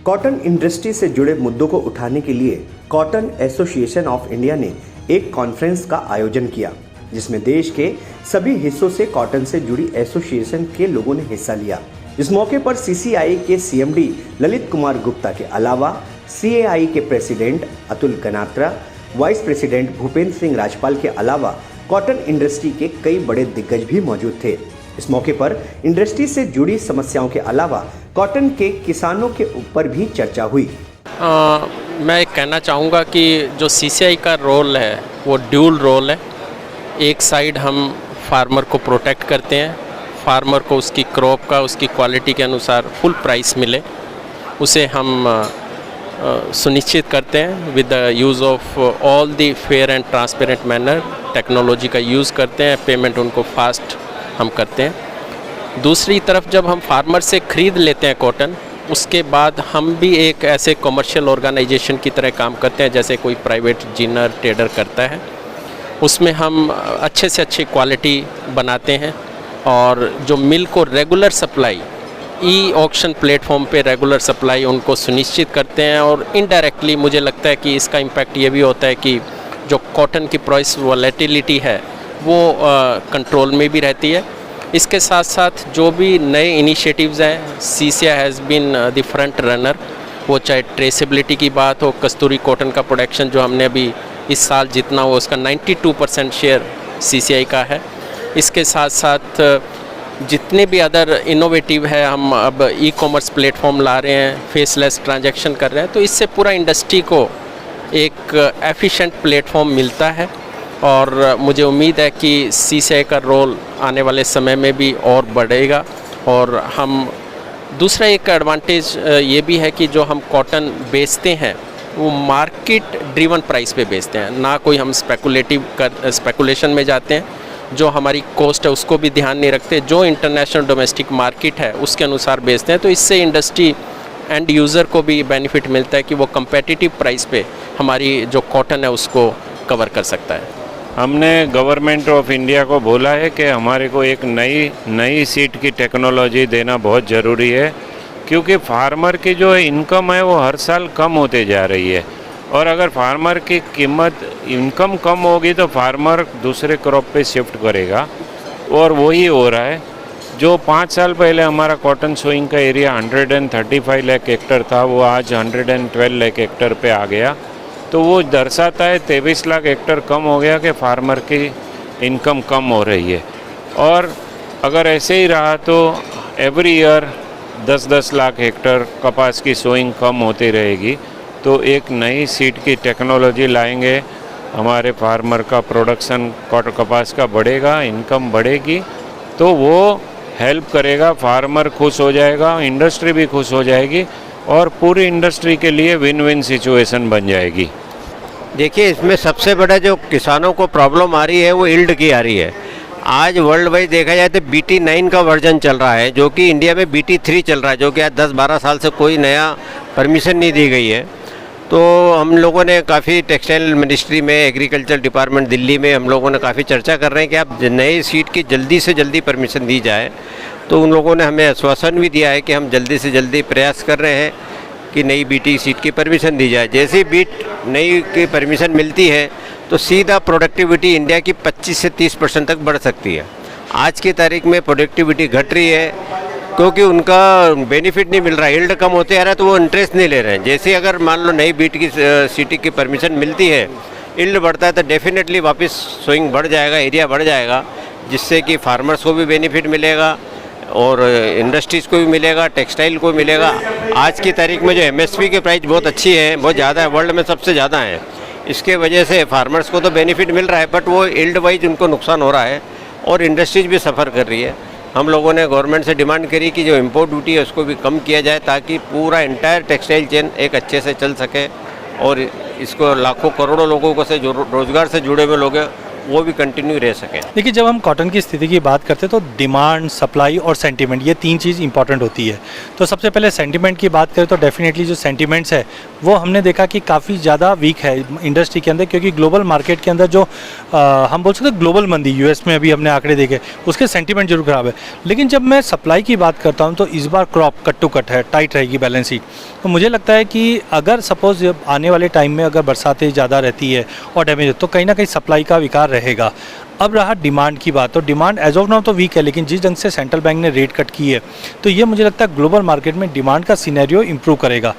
Cotton industry से जुड़े मुद्दों को उठाने के लिए कॉटन एसोसिएशन ऑफ इंडिया ने एक कॉन्फ्रेंस का आयोजन किया, जिसमें देश के सभी हिस्सों से कॉटन से जुड़ी एसोसिएशन के लोगों ने हिस्सा लिया। इस मौके पर सीसीआई के सीएमडी ललित कुमार गुप्ता के अलावा सीएआई के president Atul Ganatra, vice president Bhupendra Singh Rajpal के अलावा कॉटन इंडस्ट्री के कई बड़े दिग्गज भी मौजूद थे। इस मौके पर इंडस्ट्री से जुड़ी समस्याओं के अलावा कॉटन के किसानों के ऊपर भी चर्चा हुई। मैं कहना चाहूँगा कि जो सीसीआई का रोल है वो ड्यूल रोल है। एक साइड हम फार्मर को प्रोटेक्ट करते हैं, फार्मर को उसकी क्रॉप का, उसकी क्वालिटी के अनुसार फुल प्राइस मिले, उसे हम सुनिश्चित करते हैं with the use of all the fair and transparent manner. Technology का यूज़ करते हैं, पेमेंट उनको फास्ट हम करते हैं। दूसरी तरफ जब हम फार्मर से ख़रीद लेते हैं कॉटन, उसके बाद हम भी एक ऐसे कमर्शियल ऑर्गेनाइजेशन की तरह काम करते हैं जैसे कोई प्राइवेट जिनर ट्रेडर करता है। उसमें हम अच्छे से अच्छी क्वालिटी बनाते हैं और जो मिल को regular supply e auction platform पे रेगुलर सप्लाई उनको सुनिश्चित करते हैं। और इनडायरेक्टली मुझे लगता है कि इसका इम्पैक्ट ये भी होता है कि जो कॉटन की प्राइस वॉलेटिलिटी है वो कंट्रोल में भी रहती है। इसके साथ साथ जो भी नए इनिशिएटिव्स हैं, CCI has been the front runner, वो चाहे ट्रेसेबिलिटी की बात हो, कस्तूरी कॉटन का प्रोडक्शन जो हमने अभी इस साल जितना हो उसका 92% शेयर सीसीआई का है। इसके साथ साथ जितने भी अदर इनोवेटिव है, हम अब ई कॉमर्स प्लेटफॉर्म ला रहे हैं, फेसलेस ट्रांजैक्शन कर रहे हैं, तो इससे पूरा इंडस्ट्री को एक एफिशिएंट प्लेटफॉर्म मिलता है। और मुझे उम्मीद है कि सीसीआई का रोल आने वाले समय में भी और बढ़ेगा। और हम दूसरा एक एडवांटेज ये भी है कि जो हम कॉटन बेचते हैं वो मार्केट ड्रिवन प्राइस पे बेचते हैं, ना कोई हम स्पेकुलेशन में जाते हैं। जो हमारी कॉस्ट है उसको भी ध्यान नहीं रखते, जो इंटरनेशनल डोमेस्टिक मार्केट है उसके अनुसार बेचते हैं। तो इससे इंडस्ट्री एंड यूज़र को भी बेनिफिट मिलता है कि वो कम्पेटिटिव प्राइस पे हमारी जो कॉटन है उसको कवर कर सकता है। हमने गवर्नमेंट ऑफ इंडिया को बोला है कि हमारे को एक नई सीड की टेक्नोलॉजी देना बहुत ज़रूरी है, क्योंकि फार्मर की जो इनकम है वो हर साल कम होते जा रही है। और अगर फार्मर की इनकम कम होगी तो फार्मर दूसरे क्रॉप पे शिफ्ट करेगा, और वही हो रहा है। जो 5 साल पहले हमारा कॉटन सोइंग का एरिया 135 लाख हेक्टर था, वो आज 112 लाख हेक्टर पे आ गया। तो वो दर्शाता है 23 लाख हेक्टर कम हो गया कि फार्मर की इनकम कम हो रही है। और अगर ऐसे ही रहा तो एवरी ईयर 10-10 लाख हेक्टर कपास की सोइंग कम होती रहेगी। तो एक नई सीड की टेक्नोलॉजी लाएंगे, हमारे फार्मर का प्रोडक्शन कपास का बढ़ेगा, इनकम बढ़ेगी, तो वो हेल्प करेगा, फार्मर खुश हो जाएगा, इंडस्ट्री भी खुश हो जाएगी और पूरी इंडस्ट्री के लिए विन विन सिचुएशन बन जाएगी। देखिए, इसमें सबसे बड़ा जो किसानों को प्रॉब्लम आ रही है वो यील्ड की आ रही है। आज वर्ल्ड वाइड देखा जाए तो BT9 का वर्जन चल रहा है, जो कि इंडिया में BT3 चल रहा है, जो कि आज 10-12 साल से कोई नया परमिशन नहीं दी गई है। तो हम लोगों ने काफ़ी टेक्सटाइल मिनिस्ट्री में, एग्रीकल्चर डिपार्टमेंट दिल्ली में हम लोगों ने काफ़ी चर्चा कर रहे हैं कि आप नए सीड की जल्दी से जल्दी परमिशन दी जाए। तो उन लोगों ने हमें आश्वासन भी दिया है कि हम जल्दी से जल्दी प्रयास कर रहे हैं कि नई BT सीड की परमिशन दी जाए। जैसे ही बीट नई की परमिशन मिलती है तो सीधा प्रोडक्टिविटी इंडिया की 25 से 30% तक बढ़ सकती है। आज की तारीख में प्रोडक्टिविटी घट रही है क्योंकि उनका बेनिफिट नहीं मिल रहा है, यील्ड कम होते आ रहा है, तो वो इंटरेस्ट नहीं ले रहे हैं। जैसे अगर मान लो नई बीट की सिटी की परमिशन मिलती है, यील्ड बढ़ता है, तो डेफिनेटली वापस सोइंग बढ़ जाएगा, एरिया बढ़ जाएगा, जिससे कि फार्मर्स को भी बेनिफिट मिलेगा और इंडस्ट्रीज़ को भी मिलेगा, टेक्सटाइल को मिलेगा। आज की तारीख में जो MSP की प्राइस बहुत अच्छी है, बहुत ज़्यादा है, वर्ल्ड में सबसे ज़्यादा है। इसके वजह से फार्मर्स को तो बेनिफिट मिल रहा है, बट वो यील्ड वाइज उनको नुकसान हो रहा है और इंडस्ट्रीज भी सफ़र कर रही है। हम लोगों ने गवर्नमेंट से डिमांड करी कि जो इम्पोर्ट ड्यूटी है उसको भी कम किया जाए, ताकि पूरा इंटायर टेक्सटाइल चेन एक अच्छे से चल सके और इसको लाखों करोड़ों लोगों को से जो रोज़गार से जुड़े हुए लोग हैं वो भी कंटिन्यू रह सके। देखिए, जब हम कॉटन की स्थिति की बात करते हैं तो डिमांड, सप्लाई और सेंटीमेंट, ये तीन चीज़ इंपॉर्टेंट होती है। तो सबसे पहले सेंटीमेंट की बात करें तो डेफिनेटली जो सेंटीमेंट्स है वो हमने देखा कि काफ़ी ज़्यादा वीक है इंडस्ट्री के अंदर, क्योंकि ग्लोबल मार्केट के अंदर जो हम बोल सकते हैं ग्लोबल मंदी, यूएस में अभी हमने आंकड़े देखे, उसके सेंटीमेंट जरूर ख़राब है। लेकिन जब मैं सप्लाई की बात करता हूँ तो इस बार क्रॉप कट टू कट है, टाइट रहेगी बैलेंस शीट। तो मुझे लगता है कि अगर सपोज आने वाले टाइम में अगर बरसातें ज़्यादा रहती है और डैमेज, तो कहीं ना कहीं सप्लाई का विकार रहेगा। अब रहा डिमांड की बात, तो डिमांड एज ऑफ नाउ तो वीक है, लेकिन जिस ढंग से सेंट्रल बैंक ने रेट कट की है तो ये मुझे लगता है ग्लोबल मार्केट में डिमांड का सिनेरियो इंप्रूव करेगा।